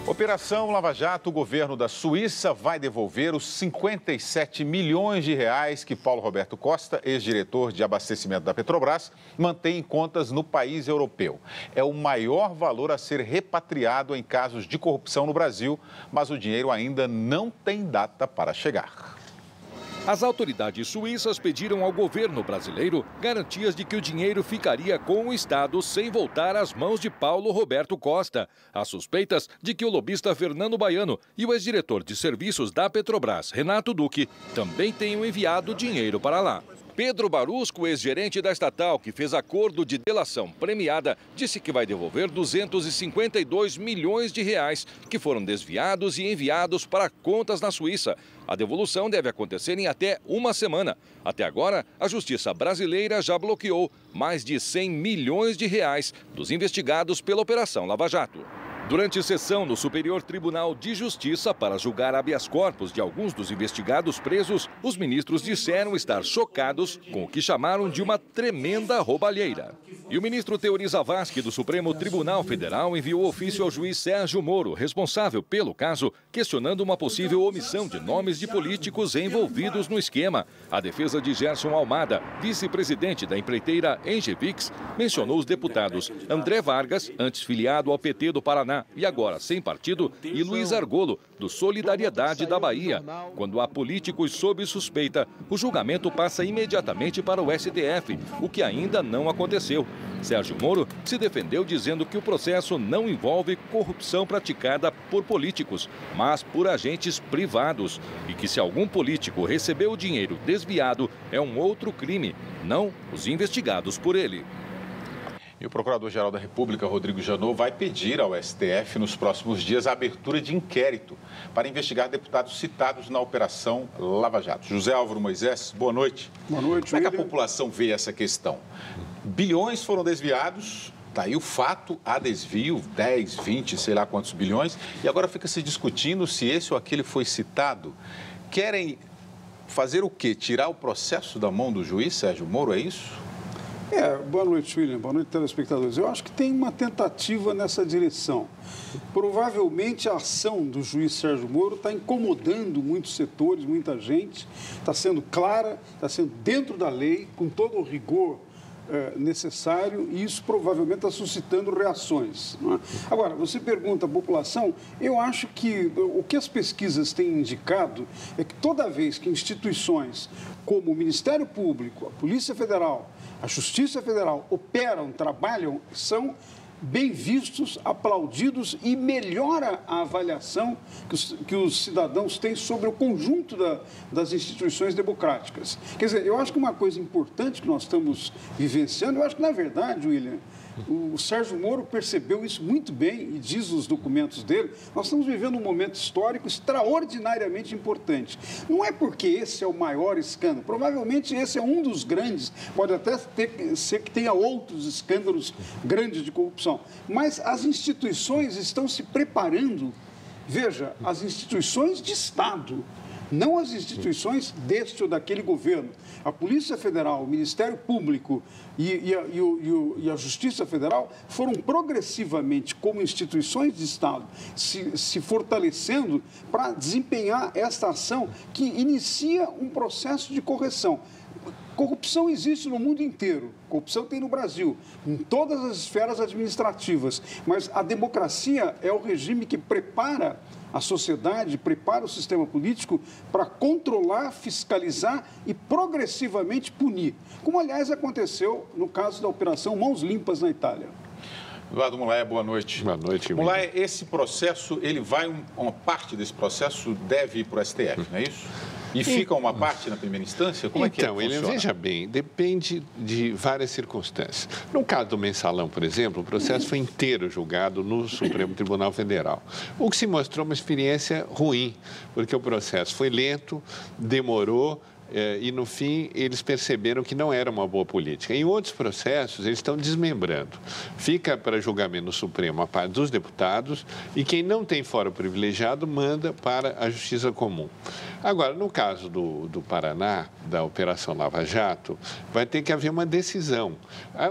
Operação Lava Jato, o governo da Suíça vai devolver os 57 milhões de reais que Paulo Roberto Costa, ex-diretor de abastecimento da Petrobras, mantém em contas no país europeu. É o maior valor a ser repatriado em casos de corrupção no Brasil, mas o dinheiro ainda não tem data para chegar. As autoridades suíças pediram ao governo brasileiro garantias de que o dinheiro ficaria com o Estado sem voltar às mãos de Paulo Roberto Costa. Há suspeitas de que o lobista Fernando Baiano e o ex-diretor de serviços da Petrobras, Renato Duque, também tenham enviado dinheiro para lá. Pedro Barusco, ex-gerente da estatal, que fez acordo de delação premiada, disse que vai devolver 252 milhões de reais que foram desviados e enviados para contas na Suíça. A devolução deve acontecer em até uma semana. Até agora, a Justiça brasileira já bloqueou mais de 100 milhões de reais dos investigados pela Operação Lava Jato. Durante sessão no Superior Tribunal de Justiça para julgar habeas corpus de alguns dos investigados presos, os ministros disseram estar chocados com o que chamaram de uma tremenda roubalheira. E o ministro Teori Zavascki, do Supremo Tribunal Federal, enviou ofício ao juiz Sérgio Moro, responsável pelo caso, questionando uma possível omissão de nomes de políticos envolvidos no esquema. A defesa de Gerson Almada, vice-presidente da empreiteira Engevix, mencionou os deputados André Vargas, antes filiado ao PT do Paraná, e agora sem partido, e Luiz Argolo, do Solidariedade da Bahia. Quando há políticos sob suspeita, o julgamento passa imediatamente para o STF, o que ainda não aconteceu. Sérgio Moro se defendeu dizendo que o processo não envolve corrupção praticada por políticos, mas por agentes privados, e que se algum político recebeu o dinheiro desviado, é um outro crime, não os investigados por ele. E o Procurador-Geral da República, Rodrigo Janot, vai pedir ao STF nos próximos dias a abertura de inquérito para investigar deputados citados na Operação Lava Jato. José Álvaro Moisés, boa noite. Boa noite, Como é que a população vê essa questão? Bilhões foram desviados, está aí o fato, há desvio, 10, 20, sei lá quantos bilhões, e agora fica se discutindo se esse ou aquele foi citado. Querem fazer o quê? Tirar o processo da mão do juiz Sérgio Moro, é isso? Boa noite, William. Boa noite, telespectadores. Eu acho que tem uma tentativa nessa direção. Provavelmente a ação do juiz Sérgio Moro está incomodando muitos setores, muita gente, está sendo clara, está sendo dentro da lei, com todo o rigor necessário, e isso provavelmente está suscitando reações. Não é? Agora, você pergunta à população, eu acho que o que as pesquisas têm indicado é que toda vez que instituições como o Ministério Público, a Polícia Federal, a Justiça Federal operam, trabalham, são bem vistos, aplaudidos e melhora a avaliação que os cidadãos têm sobre o conjunto das instituições democráticas. Quer dizer, eu acho que uma coisa importante que nós estamos vivenciando, eu acho que, na verdade, William, o Sérgio Moro percebeu isso muito bem e diz nos documentos dele, nós estamos vivendo um momento histórico extraordinariamente importante. Não é porque esse é o maior escândalo, provavelmente esse é um dos grandes, pode até ser que tenha outros escândalos grandes de corrupção, mas as instituições estão se preparando, veja, as instituições de Estado, não as instituições deste ou daquele governo. A Polícia Federal, o Ministério Público e a Justiça Federal foram progressivamente, como instituições de Estado, se fortalecendo para desempenhar esta ação que inicia um processo de correção. Corrupção existe no mundo inteiro, corrupção tem no Brasil, em todas as esferas administrativas, mas a democracia é o regime que prepara a sociedade, prepara o sistema político para controlar, fiscalizar e progressivamente punir, como aliás aconteceu no caso da Operação Mãos Limpas na Itália. Eduardo Mulay, boa noite. Boa noite. Mulay, esse processo, uma parte desse processo deve ir para o STF, não é isso? E fica uma parte na primeira instância? Como é que funciona? Ele, veja bem, depende de várias circunstâncias. No caso do Mensalão, por exemplo, o processo foi inteiro julgado no Supremo Tribunal Federal. O que se mostrou uma experiência ruim, porque o processo foi lento, demorou, e, no fim, eles perceberam que não era uma boa política. Em outros processos, eles estão desmembrando. Fica para julgamento no Supremo a parte dos deputados e quem não tem fórum privilegiado manda para a Justiça Comum. Agora, no caso do Paraná, da Operação Lava Jato, vai ter que haver uma decisão.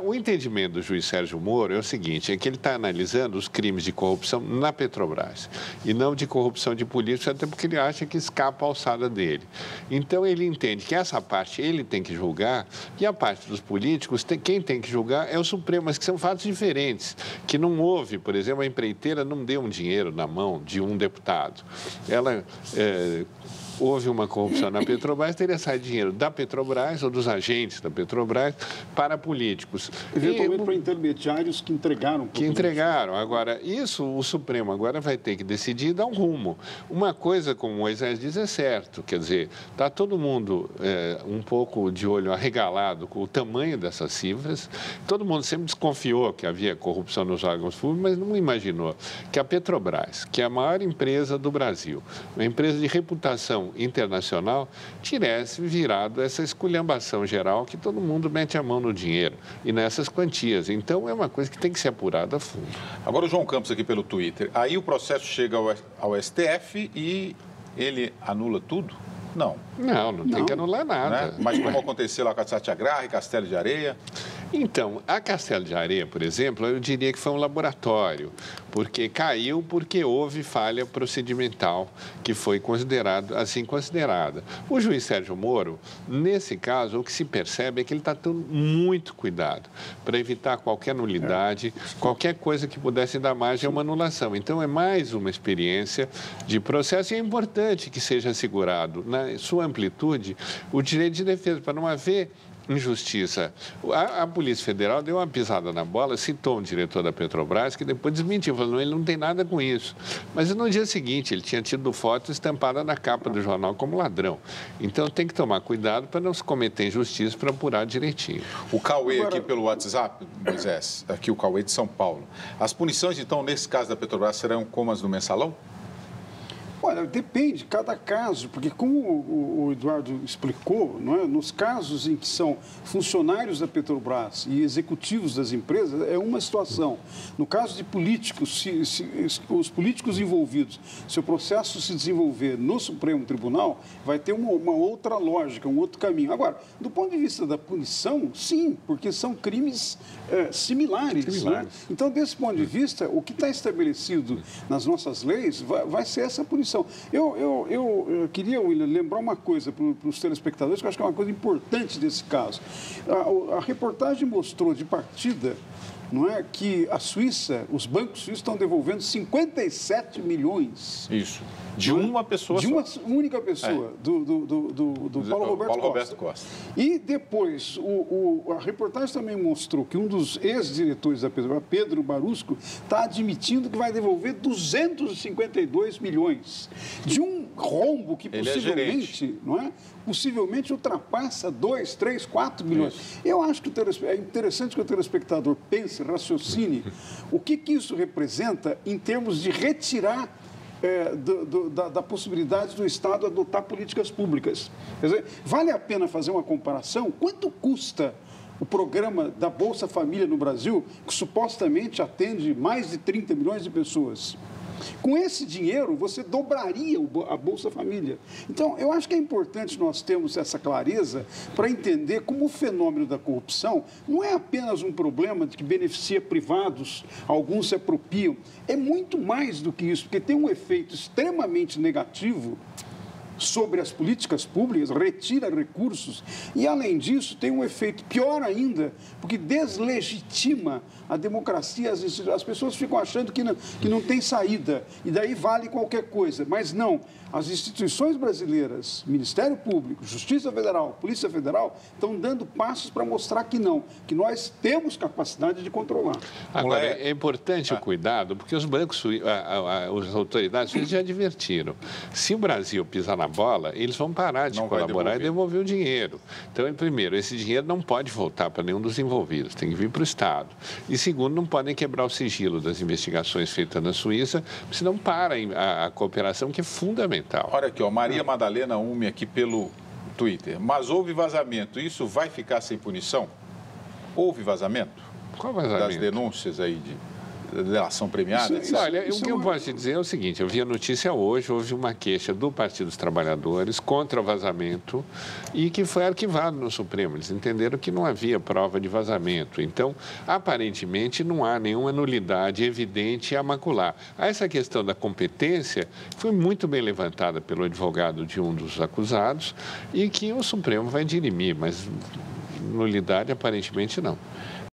O entendimento do juiz Sérgio Moro é o seguinte, é que ele está analisando os crimes de corrupção na Petrobras e não de corrupção de políticos, até porque ele acha que escapa a alçada dele. Então, ele entende que essa parte ele tem que julgar e a parte dos políticos, quem tem que julgar é o Supremo, mas que são fatos diferentes, que não houve, por exemplo, a empreiteira não deu um dinheiro na mão de um deputado. Ela... houve uma corrupção na Petrobras, teria saído dinheiro da Petrobras ou dos agentes da Petrobras para políticos. Eventualmente para intermediários que entregaram. Que entregaram. Agora, isso o Supremo agora vai ter que decidir e dar um rumo. Uma coisa, como Moisés diz, é certo. Quer dizer, está todo mundo um pouco de olho arregalado com o tamanho dessas cifras. Todo mundo sempre desconfiou que havia corrupção nos órgãos públicos, mas não imaginou que a Petrobras, que é a maior empresa do Brasil, uma empresa de reputação internacional, tivesse virado essa esculhambação geral que todo mundo mete a mão no dinheiro e nessas quantias. Então, é uma coisa que tem que ser apurada a fundo. Agora, o João Campos aqui pelo Twitter. Aí o processo chega ao STF e ele anula tudo? Não. Não tem que anular nada. Né? Mas como aconteceu lá com a Satyagraha e Castelo de Areia? Então, a Castelo de Areia, por exemplo, eu diria que foi um laboratório, porque caiu porque houve falha procedimental que foi assim considerada. O juiz Sérgio Moro, nesse caso, o que se percebe é que ele está tendo muito cuidado para evitar qualquer nulidade, qualquer coisa que pudesse dar margem a uma anulação. Então, é mais uma experiência de processo e é importante que seja assegurado, na sua amplitude, o direito de defesa, para não haver injustiça. A Polícia Federal deu uma pisada na bola, citou um diretor da Petrobras que depois desmentiu, falou, ele não tem nada com isso. Mas no dia seguinte ele tinha tido foto estampada na capa do jornal como ladrão. Então tem que tomar cuidado para não se cometer injustiça, para apurar direitinho. O Cauê aqui pelo WhatsApp, Moisés, aqui o Cauê de São Paulo. As punições, então, nesse caso da Petrobras, serão como as do Mensalão? Olha, depende de cada caso, porque como o Eduardo explicou, não é? Nos casos em que são funcionários da Petrobras e executivos das empresas, é uma situação. No caso de políticos, os políticos envolvidos, se o processo se desenvolver no Supremo Tribunal, vai ter uma outra lógica, um outro caminho. Agora, do ponto de vista da punição, sim, porque são crimes similares. Né? Então, desse ponto de vista, o que está estabelecido nas nossas leis vai ser essa punição. Eu queria, William, lembrar uma coisa para os telespectadores, que eu acho que é uma coisa importante desse caso. A reportagem mostrou de partida, não é, que a Suíça, os bancos suíços estão devolvendo 57 milhões. Isso. De uma pessoa só. De uma única pessoa, do Paulo Roberto Costa. E depois, a reportagem também mostrou que um dos ex-diretores da Petrobras, Pedro Barusco, está admitindo que vai devolver 252 milhões de um rombo que possivelmente, não é? Possivelmente ultrapassa 2, 3, 4 bilhões. Isso. Eu acho que é interessante que o telespectador pense, raciocine, o que isso representa em termos de retirar da possibilidade do Estado adotar políticas públicas. Quer dizer, vale a pena fazer uma comparação? Quanto custa o programa da Bolsa Família no Brasil, que supostamente atende mais de 30 milhões de pessoas? Com esse dinheiro, você dobraria a Bolsa Família. Então, eu acho que é importante nós termos essa clareza para entender como o fenômeno da corrupção não é apenas um problema de que beneficia privados, alguns se apropriam. É muito mais do que isso, porque tem um efeito extremamente negativo sobre as políticas públicas, retira recursos e, além disso, tem um efeito pior ainda, porque deslegitima a democracia. As pessoas ficam achando que não tem saída e daí vale qualquer coisa, mas não. As instituições brasileiras, Ministério Público, Justiça Federal, Polícia Federal, estão dando passos para mostrar que não, que nós temos capacidade de controlar. Agora, é importante o cuidado, porque os bancos, as autoridades já advertiram. Se o Brasil pisar na bola, eles vão parar de colaborar e devolver o dinheiro. Então, primeiro, esse dinheiro não pode voltar para nenhum dos envolvidos, tem que vir para o Estado. E segundo, não podem quebrar o sigilo das investigações feitas na Suíça, senão para a cooperação, que é fundamental. Olha aqui, Maria Madalena Ume aqui pelo Twitter. Mas houve vazamento. Isso vai ficar sem punição? Houve vazamento? Qual vazamento? Das denúncias aí de delação premiada? Olha, o que eu posso te dizer é o seguinte, eu vi a notícia hoje, houve uma queixa do Partido dos Trabalhadores contra o vazamento e que foi arquivado no Supremo. Eles entenderam que não havia prova de vazamento. Então, aparentemente, não há nenhuma nulidade evidente a macular. Essa questão da competência foi muito bem levantada pelo advogado de um dos acusados e que o Supremo vai dirimir, mas nulidade aparentemente não.